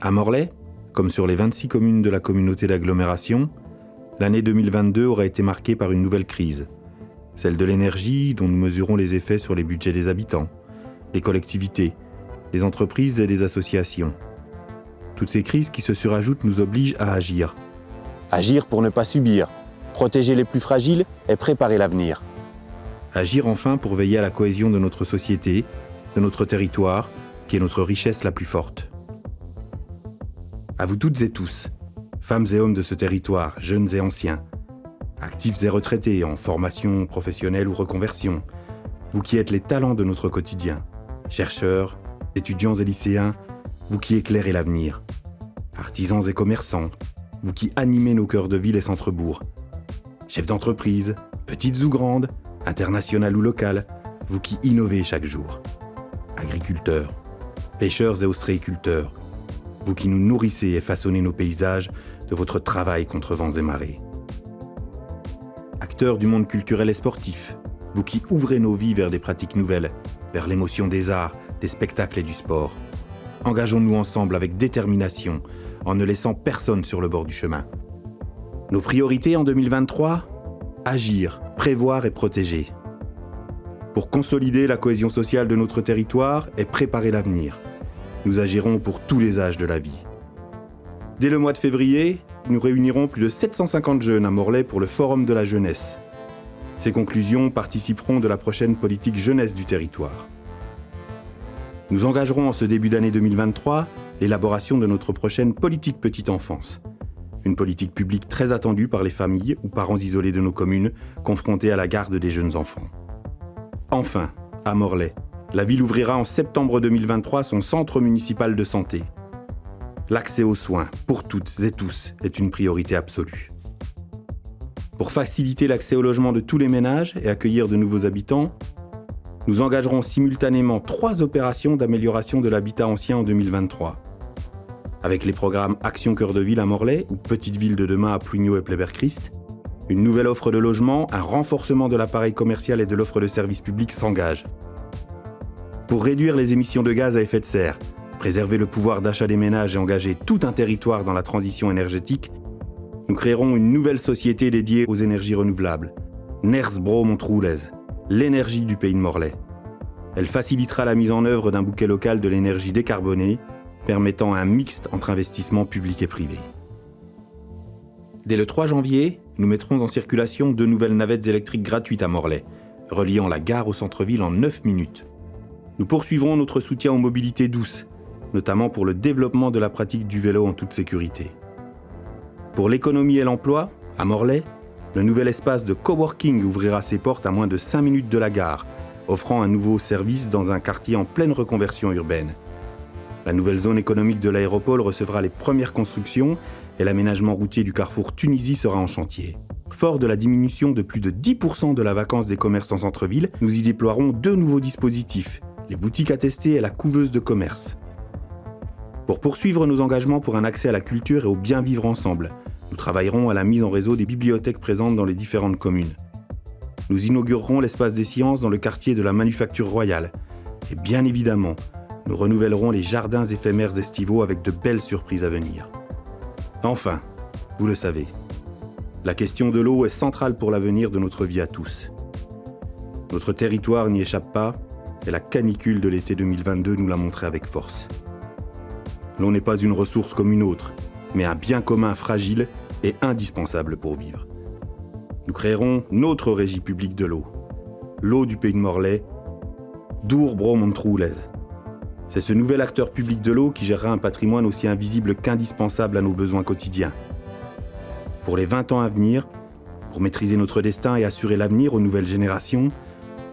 À Morlaix, comme sur les 26 communes de la communauté d'agglomération, l'année 2022 aura été marquée par une nouvelle crise, celle de l'énergie dont nous mesurons les effets sur les budgets des habitants, des collectivités, des entreprises et des associations. Toutes ces crises qui se surajoutent nous obligent à agir. Agir pour ne pas subir, protéger les plus fragiles et préparer l'avenir. Agir enfin pour veiller à la cohésion de notre société, de notre territoire, qui est notre richesse la plus forte. À vous toutes et tous, femmes et hommes de ce territoire, jeunes et anciens, actifs et retraités en formation professionnelle ou reconversion, vous qui êtes les talents de notre quotidien, chercheurs, étudiants et lycéens, vous qui éclairez l'avenir, artisans et commerçants, vous qui animez nos cœurs de ville et centres-bourgs, chefs d'entreprise, petites ou grandes, internationales ou locales, vous qui innovez chaque jour, agriculteurs, pêcheurs et ostréiculteurs, vous qui nous nourrissez et façonnez nos paysages de votre travail contre vents et marées. Acteurs du monde culturel et sportif, vous qui ouvrez nos vies vers des pratiques nouvelles, vers l'émotion des arts, des spectacles et du sport. Engageons-nous ensemble avec détermination, en ne laissant personne sur le bord du chemin. Nos priorités en 2023 ? Agir, prévoir et protéger. Pour consolider la cohésion sociale de notre territoire et préparer l'avenir, nous agirons pour tous les âges de la vie. Dès le mois de février, nous réunirons plus de 750 jeunes à Morlaix pour le Forum de la jeunesse. Ces conclusions participeront de la prochaine politique jeunesse du territoire. Nous engagerons en ce début d'année 2023 l'élaboration de notre prochaine politique petite enfance. Une politique publique très attendue par les familles ou parents isolés de nos communes confrontés à la garde des jeunes enfants. Enfin, à Morlaix, la ville ouvrira en septembre 2023 son centre municipal de santé. L'accès aux soins, pour toutes et tous, est une priorité absolue. Pour faciliter l'accès au logement de tous les ménages et accueillir de nouveaux habitants, nous engagerons simultanément 3 opérations d'amélioration de l'habitat ancien en 2023. Avec les programmes Action Cœur de Ville à Morlaix ou Petite Ville de demain à Plouigneau et Pleyber-Christ, une nouvelle offre de logement, un renforcement de l'appareil commercial et de l'offre de services publics s'engagent. Pour réduire les émissions de gaz à effet de serre, préserver le pouvoir d'achat des ménages et engager tout un territoire dans la transition énergétique, nous créerons une nouvelle société dédiée aux énergies renouvelables, Ners Bro Montroulez, l'énergie du pays de Morlaix. Elle facilitera la mise en œuvre d'un bouquet local de l'énergie décarbonée, permettant un mixte entre investissements publics et privés. Dès le 3 janvier, nous mettrons en circulation 2 nouvelles navettes électriques gratuites à Morlaix, reliant la gare au centre-ville en 9 minutes. Nous poursuivrons notre soutien aux mobilités douces, notamment pour le développement de la pratique du vélo en toute sécurité. Pour l'économie et l'emploi, à Morlaix, le nouvel espace de coworking ouvrira ses portes à moins de 5 minutes de la gare, offrant un nouveau service dans un quartier en pleine reconversion urbaine. La nouvelle zone économique de l'aéroport recevra les premières constructions et l'aménagement routier du carrefour Tunisie sera en chantier. Fort de la diminution de plus de 10% de la vacance des commerces en centre-ville, nous y déploierons 2 nouveaux dispositifs, les boutiques attestées et la couveuse de commerce. Pour poursuivre nos engagements pour un accès à la culture et au bien vivre ensemble, nous travaillerons à la mise en réseau des bibliothèques présentes dans les différentes communes. Nous inaugurerons l'espace des sciences dans le quartier de la Manufacture Royale. Et bien évidemment, nous renouvellerons les jardins éphémères estivaux avec de belles surprises à venir. Enfin, vous le savez, la question de l'eau est centrale pour l'avenir de notre vie à tous. Notre territoire n'y échappe pas, et la canicule de l'été 2022 nous l'a montré avec force. L'eau n'est pas une ressource comme une autre, mais un bien commun fragile et indispensable pour vivre. Nous créerons notre régie publique de l'eau, l'eau du pays de Morlaix, Dour Bro Montroulez. C'est ce nouvel acteur public de l'eau qui gérera un patrimoine aussi invisible qu'indispensable à nos besoins quotidiens. Pour les 20 ans à venir, pour maîtriser notre destin et assurer l'avenir aux nouvelles générations,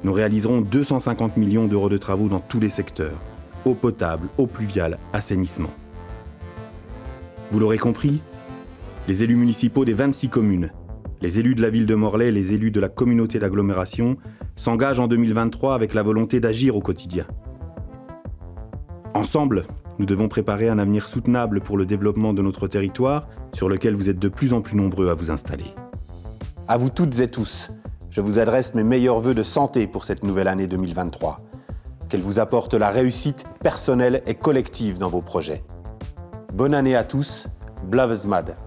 nous réaliserons 250 millions d'euros de travaux dans tous les secteurs, eau potable, eau pluviale, assainissement. Vous l'aurez compris, les élus municipaux des 26 communes, les élus de la ville de Morlaix et les élus de la communauté d'agglomération s'engagent en 2023 avec la volonté d'agir au quotidien. Ensemble, nous devons préparer un avenir soutenable pour le développement de notre territoire sur lequel vous êtes de plus en plus nombreux à vous installer. À vous toutes et tous, je vous adresse mes meilleurs vœux de santé pour cette nouvelle année 2023. Qu'elle vous apporte la réussite personnelle et collective dans vos projets. Bonne année à tous, Blavezmad.